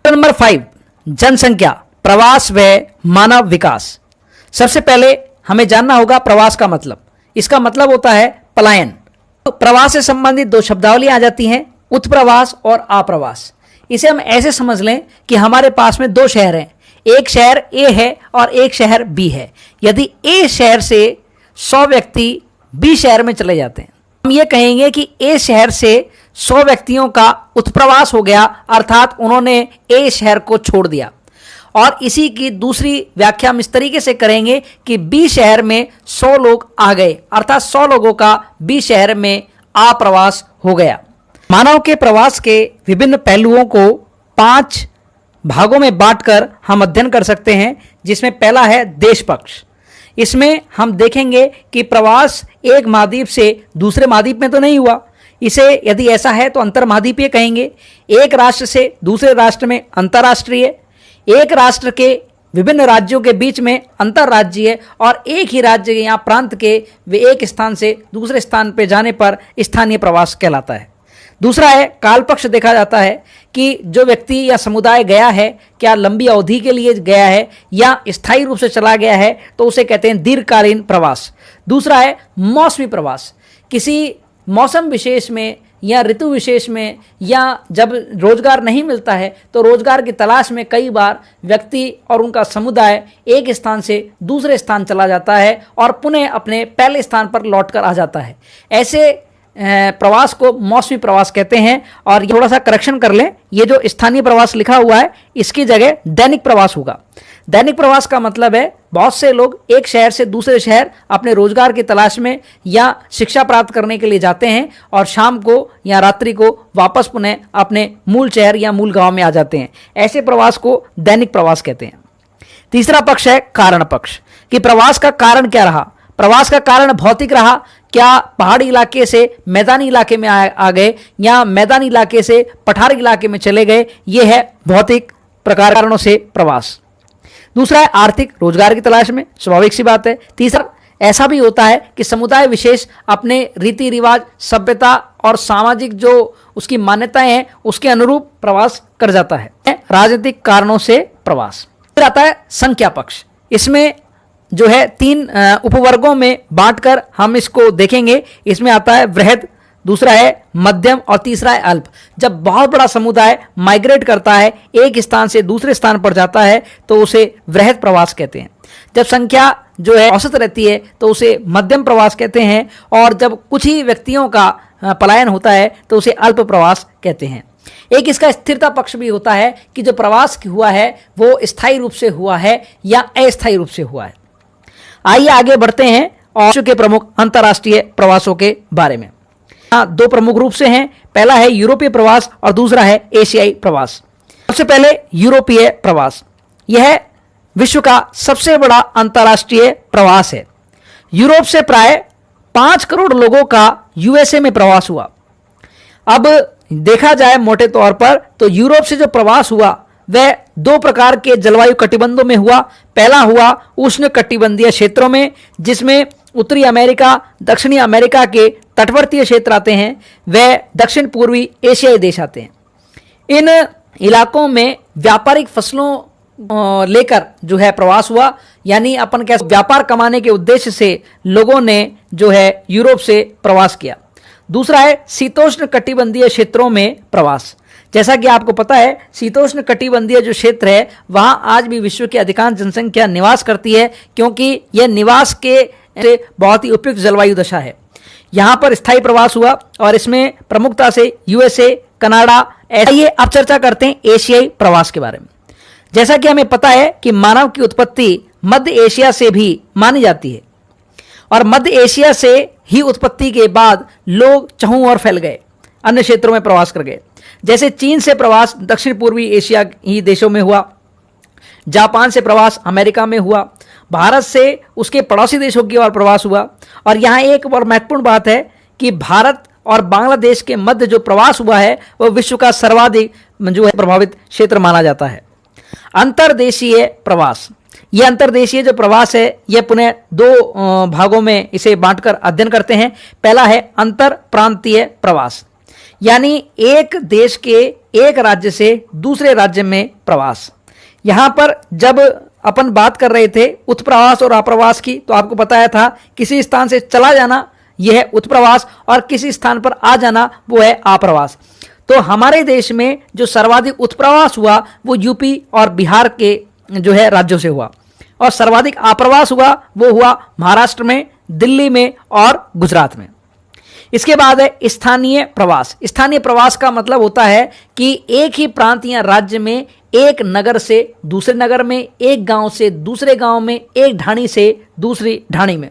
Number 5, जनसंख्या, प्रवास व मानव विकास। सबसे पहले हमें जानना होगा प्रवास का मतलब। इसका मतलब होता है पलायन। तो प्रवास से संबंधित दो शब्दावली आ जाती हैं, उत्प्रवास और आप्रवास। इसे हम ऐसे समझ लें कि हमारे पास में दो शहर हैं, एक शहर ए है और एक शहर बी है। यदि ए शहर से 100 व्यक्ति बी शहर में चले जाते हैं, हम ये कहेंगे कि ए शहर से 100 व्यक्तियों का उत्प्रवास हो गया, अर्थात उन्होंने ए शहर को छोड़ दिया। और इसी की दूसरी व्याख्या हम इस तरीके से करेंगे कि बी शहर में 100 लोग आ गए, अर्थात 100 लोगों का बी शहर में आप्रवास हो गया। मानव के प्रवास के विभिन्न पहलुओं को 5 भागों में बांटकर हम अध्ययन कर सकते हैं, जिसमें पहला है देश पक्ष। इसमें हम देखेंगे कि प्रवास एक महाद्वीप से दूसरे महाद्वीप में तो नहीं हुआ, इसे यदि ऐसा है तो अंतर्महाद्वीपीय कहेंगे। एक राष्ट्र से दूसरे राष्ट्र में अंतर्राष्ट्रीय, एक राष्ट्र के विभिन्न राज्यों के बीच में अंतर्राज्यीय, और एक ही राज्य या प्रांत के वे एक स्थान से दूसरे स्थान पर जाने पर स्थानीय प्रवास कहलाता है। दूसरा है काल पक्ष। देखा जाता है कि जो व्यक्ति या समुदाय गया है, क्या लंबी अवधि के लिए गया है या स्थायी रूप से चला गया है, तो उसे कहते हैं दीर्घकालीन प्रवास। दूसरा है मौसमी प्रवास। किसी मौसम विशेष में या ऋतु विशेष में, या जब रोजगार नहीं मिलता है तो रोजगार की तलाश में कई बार व्यक्ति और उनका समुदाय एक स्थान से दूसरे स्थान चला जाता है और पुनः अपने पहले स्थान पर लौटकर आ जाता है। ऐसे प्रवास को मौसमी प्रवास कहते हैं। और ये थोड़ा सा करेक्शन कर लें, ये जो स्थानीय प्रवास लिखा हुआ है इसकी जगह दैनिक प्रवास होगा। दैनिक प्रवास का मतलब है बहुत से लोग एक शहर से दूसरे शहर अपने रोजगार की तलाश में या शिक्षा प्राप्त करने के लिए जाते हैं और शाम को या रात्रि को वापस पुनः अपने मूल शहर या मूल गांव में आ जाते हैं। ऐसे प्रवास को दैनिक प्रवास कहते हैं। तीसरा पक्ष है कारण पक्ष, कि प्रवास का कारण क्या रहा। प्रवास का कारण भौतिक रहा, क्या पहाड़ी इलाके से मैदानी इलाके में आ गए या मैदानी इलाके से पठारी इलाके में चले गए, ये है भौतिक प्रकार कारणों से प्रवास। दूसरा है आर्थिक, रोजगार की तलाश में, स्वाभाविक सी बात है। तीसरा ऐसा भी होता है कि समुदाय विशेष अपने रीति रिवाज, सभ्यता और सामाजिक जो उसकी मान्यताएं हैं उसके अनुरूप प्रवास कर जाता है। राजनीतिक कारणों से प्रवास। फिर आता है संख्या पक्ष। इसमें जो है 3 उपवर्गों में बांटकर हम इसको देखेंगे। इसमें आता है वृहद, दूसरा है मध्यम और तीसरा है अल्प। जब बहुत बड़ा समुदाय माइग्रेट करता है, एक स्थान से दूसरे स्थान पर जाता है, तो उसे वृहद प्रवास कहते हैं। जब संख्या जो है औसत रहती है तो उसे मध्यम प्रवास कहते हैं, और जब कुछ ही व्यक्तियों का पलायन होता है तो उसे अल्प प्रवास कहते हैं। एक इसका स्थिरता पक्ष भी होता है कि जो प्रवास हुआ है वो स्थायी रूप से हुआ है या अस्थायी रूप से हुआ है। आइए आगे बढ़ते हैं और विश्व के प्रमुख अंतर्राष्ट्रीय प्रवासों के बारे में। 2 प्रमुख रूप से हैं, पहला है यूरोपीय प्रवास और दूसरा है एशियाई प्रवास। सबसे पहले यूरोपीय प्रवास, यह विश्व का सबसे बड़ा अंतर्राष्ट्रीय प्रवास है। यूरोप से प्राय 5 करोड़ लोगों का यूएसए में प्रवास हुआ। अब देखा जाए मोटे तौर पर तो यूरोप से जो प्रवास हुआ वह 2 प्रकार के जलवायु कटिबंधों में हुआ। पहला हुआ उष्ण कटिबंधीय क्षेत्रों में, जिसमें उत्तरी अमेरिका, दक्षिणी अमेरिका के तटवर्तीय क्षेत्र आते हैं, वह दक्षिण पूर्वी एशियाई देश आते हैं। इन इलाकों में व्यापारिक फसलों लेकर जो है प्रवास हुआ, यानी अपन कह व्यापार कमाने के उद्देश्य से लोगों ने जो है यूरोप से प्रवास किया। दूसरा है शीतोष्ण कटिबंधीय क्षेत्रों में प्रवास। जैसा कि आपको पता है, शीतोष्ण कटिबंधीय जो क्षेत्र है वहां आज भी विश्व की अधिकांश जनसंख्या निवास करती है, क्योंकि यह निवास के बहुत ही उपयुक्त जलवायु दशा है। यहां पर स्थायी प्रवास हुआ और इसमें प्रमुखता से यूएसए, कनाडा। आइए अब चर्चा करते हैं एशियाई प्रवास के बारे में। जैसा कि हमें पता है कि मानव की उत्पत्ति मध्य एशिया से भी मानी जाती है, और मध्य एशिया से ही उत्पत्ति के बाद लोग चहुं ओर फैल गए, अन्य क्षेत्रों में प्रवास कर गए। जैसे चीन से प्रवास दक्षिण पूर्वी एशिया ही देशों में हुआ, जापान से प्रवास अमेरिका में हुआ, भारत से उसके पड़ोसी देशों की ओर प्रवास हुआ। और यहाँ एक और महत्वपूर्ण बात है कि भारत और बांग्लादेश के मध्य जो प्रवास हुआ है वह विश्व का सर्वाधिक जो है प्रभावित क्षेत्र माना जाता है। अंतर्देशीय प्रवास, यह अंतर्देशीय जो प्रवास है यह पुनः 2 भागों में इसे बांटकर अध्ययन करते हैं। पहला है अंतर प्रांतीय प्रवास। यानी एक देश के एक राज्य से दूसरे राज्य में प्रवास। यहां पर जब अपन बात कर रहे थे उत्प्रवास और अप्रवास की, तो आपको बताया था किसी स्थान से चला जाना यह है उत्प्रवास और किसी स्थान पर आ जाना वो है अप्रवास। तो हमारे देश में जो सर्वाधिक उत्प्रवास हुआ वो यूपी और बिहार के जो है राज्यों से हुआ, और सर्वाधिक अप्रवास हुआ वो हुआ महाराष्ट्र में, दिल्ली में और गुजरात में। इसके बाद है स्थानीय प्रवास। स्थानीय प्रवास का मतलब होता है कि एक ही प्रांत या राज्य में एक नगर से दूसरे नगर में, एक गांव से दूसरे गांव में, एक ढाणी से दूसरी ढाणी में।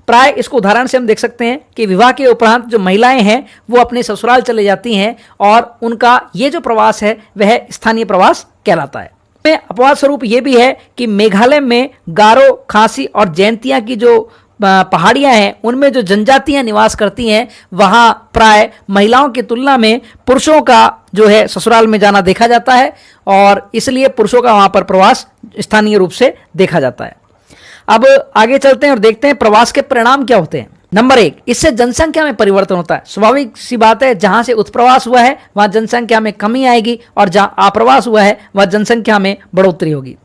प्राय इसको उदाहरण से हम देख सकते हैं कि विवाह के उपरांत जो महिलाएं हैं वो अपने ससुराल चले जाती हैं और उनका ये जो प्रवास है वह स्थानीय प्रवास कहलाता है। अपवाद स्वरूप ये भी है कि मेघालय में गारो, खासी और जैंतिया की जो पहाड़ियां हैं उनमें जो जनजातियां निवास करती हैं वहां प्राय महिलाओं की तुलना में पुरुषों का जो है ससुराल में जाना देखा जाता है, और इसलिए पुरुषों का वहां पर प्रवास स्थानीय रूप से देखा जाता है। अब आगे चलते हैं और देखते हैं प्रवास के परिणाम क्या होते हैं। नंबर 1, इससे जनसंख्या में परिवर्तन होता है। स्वाभाविक सी बात है, जहां से उत्प्रवास हुआ है वहां जनसंख्या में कमी आएगी और जहां अप्रवास हुआ है वहां जनसंख्या में बढ़ोतरी होगी।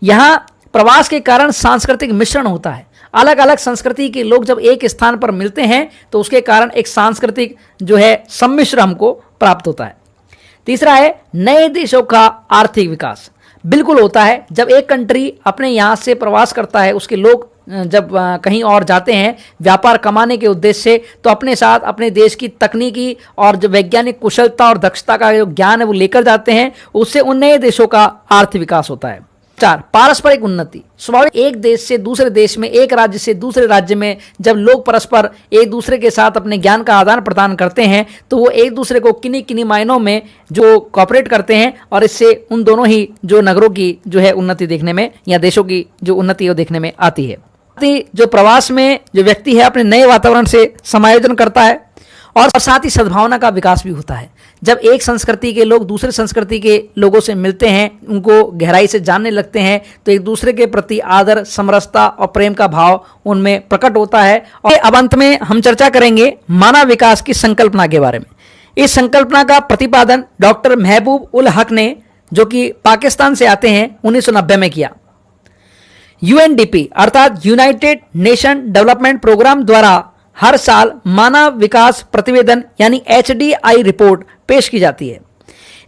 यहां प्रवास के कारण सांस्कृतिक मिश्रण होता है। अलग अलग संस्कृति के लोग जब एक स्थान पर मिलते हैं तो उसके कारण एक सांस्कृतिक जो है सम्मिश्र हमको प्राप्त होता है। तीसरा है नए देशों का आर्थिक विकास। बिल्कुल होता है, जब एक कंट्री अपने यहाँ से प्रवास करता है, उसके लोग जब कहीं और जाते हैं व्यापार कमाने के उद्देश्य से, तो अपने साथ अपने देश की तकनीकी और जो वैज्ञानिक कुशलता और दक्षता का जो ज्ञान है वो लेकर जाते हैं। उससे उन नए देशों का आर्थिक विकास होता है। 4, पारस्परिक उन्नति। स्वाभाविक एक देश से दूसरे देश में, एक राज्य से दूसरे राज्य में जब लोग परस्पर एक दूसरे के साथ अपने ज्ञान का आदान प्रदान करते हैं तो वो एक दूसरे को किन्हीं किन्हीं मायनों में जो कॉपरेट करते हैं, और इससे उन दोनों ही जो नगरों की जो है उन्नति देखने में या देशों की जो उन्नति है वो देखने में आती है। जो प्रवास में जो व्यक्ति है अपने नए वातावरण से समायोजन करता है और साथ ही सद्भावना का विकास भी होता है। जब एक संस्कृति के लोग दूसरे संस्कृति के लोगों से मिलते हैं, उनको गहराई से जानने लगते हैं, तो एक दूसरे के प्रति आदर, समरसता और प्रेम का भाव उनमें प्रकट होता है। और अब अंत में हम चर्चा करेंगे मानव विकास की संकल्पना के बारे में। इस संकल्पना का प्रतिपादन डॉक्टर महबूब उल हक ने, जो कि पाकिस्तान से आते हैं, 1990 में किया। यूएनडीपी अर्थात यूनाइटेड नेशन डेवलपमेंट प्रोग्राम द्वारा हर साल मानव विकास प्रतिवेदन यानी HDI रिपोर्ट पेश की जाती है।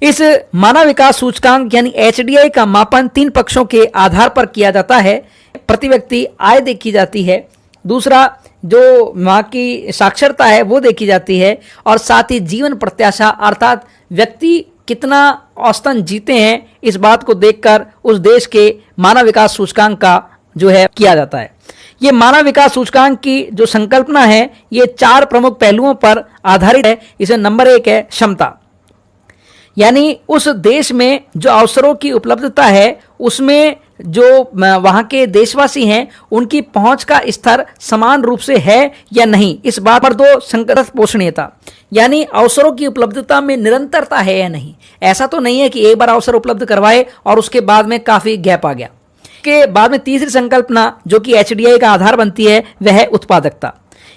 इस मानव विकास सूचकांक यानी HDI का मापन 3 पक्षों के आधार पर किया जाता है। प्रति व्यक्ति आय देखी जाती है, दूसरा जो वहाँ की साक्षरता है वो देखी जाती है, और साथ ही जीवन प्रत्याशा अर्थात व्यक्ति कितना औसतन जीते हैं इस बात को देखकर उस देश के मानव विकास सूचकांक का जो है किया जाता है। ये मानव विकास सूचकांक की जो संकल्पना है ये 4 प्रमुख पहलुओं पर आधारित है। इसमें नंबर 1 है क्षमता, यानी उस देश में जो अवसरों की उपलब्धता है उसमें जो वहाँ के देशवासी हैं उनकी पहुंच का स्तर समान रूप से है या नहीं, इस बात पर। 2, संकट पोषणीयता, यानी अवसरों की उपलब्धता में निरंतरता है या नहीं। ऐसा तो नहीं है कि एक बार अवसर उपलब्ध करवाए और उसके बाद में काफी गैप आ गया। के बाद में तीसरी संकल्पना जो कि HDI का आधार बनती है वह है उत्पादकता,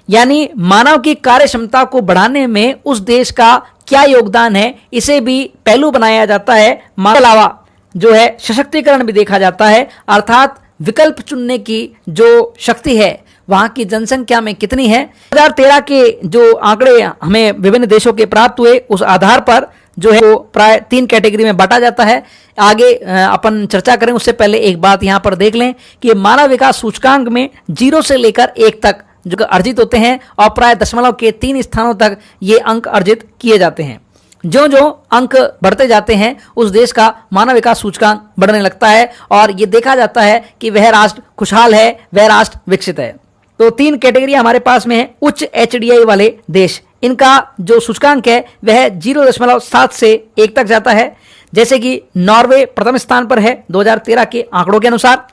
यानी मानव की कार्य क्षमता को बढ़ाने में उस देश का क्या योगदान है, इसे भी पहलू बनाया जाता है। इसके अलावा जो है सशक्तिकरण भी देखा जाता है, अर्थात विकल्प चुनने की जो शक्ति है वहां की जनसंख्या में कितनी है। 2013 के जो आंकड़े हमें विभिन्न देशों के प्राप्त हुए उस आधार पर जो है वो प्राय 3 कैटेगरी में बांटा जाता है। आगे अपन चर्चा करें उससे पहले एक बात यहां पर देख लें कि मानव विकास सूचकांक में 0 से लेकर 1 तक जो अर्जित होते हैं, और प्राय दशमलव के 3 स्थानों तक ये अंक अर्जित किए जाते हैं। जो जो अंक बढ़ते जाते हैं उस देश का मानव विकास सूचकांक बढ़ने लगता है, और ये देखा जाता है कि वह राष्ट्र खुशहाल है, वह राष्ट्र विकसित है। तो 3 कैटेगरी हमारे पास में है। उच्च HDI वाले देश, इनका जो सूचकांक है वह 0.7 से 1 तक जाता है, जैसे कि नॉर्वे प्रथम स्थान पर है 2013 के आंकड़ों के अनुसार,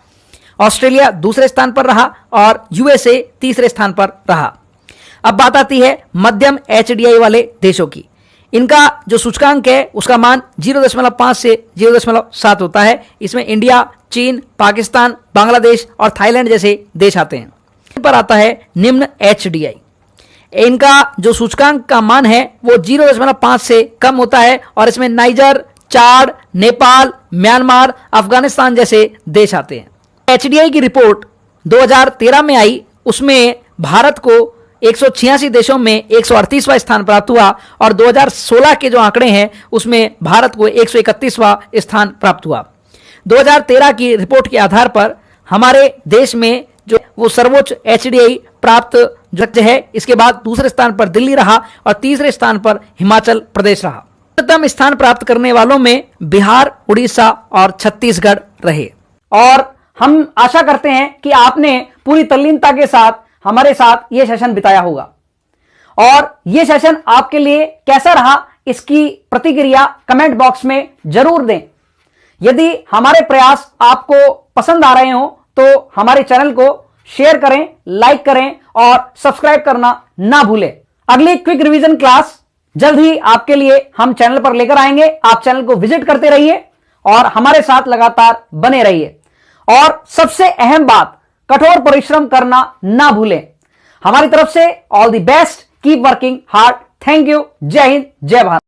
ऑस्ट्रेलिया दूसरे स्थान पर रहा और USA तीसरे स्थान पर रहा। अब बात आती है मध्यम HDI वाले देशों की। इनका जो सूचकांक है उसका मान 0.5 से 0.7 होता है। इसमें इंडिया, चीन, पाकिस्तान, बांग्लादेश और थाईलैंड जैसे देश आते हैं। पर आता है निम्न HDI। इनका जो सूचकांक का मान है वो 0.5 से कम होता है और इसमें नाइजर, चाड, नेपाल, म्यांमार, अफगानिस्तान जैसे देश आते हैं। एचडीआई की रिपोर्ट 2013 में आई, उसमें भारत को 186 देशों में 138वां स्थान प्राप्त हुआ और 2016 के जो आंकड़े हैं उसमें भारत को 131वां स्थान प्राप्त हुआ। 2013 की रिपोर्ट के आधार पर हमारे देश में जो वो सर्वोच्च एचडीआई प्राप्त राज्य है, इसके बाद दूसरे स्थान पर दिल्ली रहा और तीसरे स्थान पर हिमाचल प्रदेश रहा। प्रथम स्थान प्राप्त करने वालों में बिहार, उड़ीसा और छत्तीसगढ़ रहे। और हम आशा करते हैं कि आपने पूरी तल्लीनता के साथ हमारे साथ यह सेशन बिताया होगा और यह सेशन आपके लिए कैसा रहा इसकी प्रतिक्रिया कमेंट बॉक्स में जरूर दें। यदि हमारे प्रयास आपको पसंद आ रहे हो तो हमारे चैनल को शेयर करें, लाइक करें और सब्सक्राइब करना ना भूलें। अगली क्विक रिवीजन क्लास जल्द ही आपके लिए हम चैनल पर लेकर आएंगे। आप चैनल को विजिट करते रहिए और हमारे साथ लगातार बने रहिए। और सबसे अहम बात, कठोर परिश्रम करना ना भूलें। हमारी तरफ से all the best, keep working hard. Thank you. जय हिंद, जय भारत।